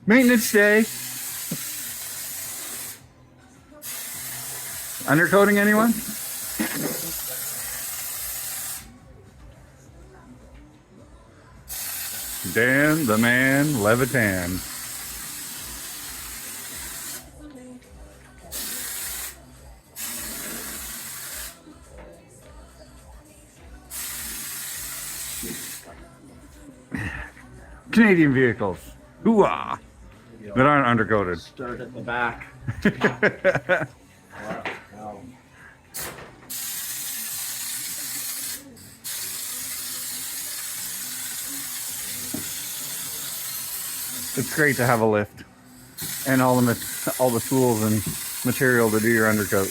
Maintenance day. Undercoating anyone? Dan the Man Levitan. Canadian vehicles. Hoo-ah! That aren't undercoated. Start at the back. Wow. It's great to have a lift and all the tools and material to do your undercoat.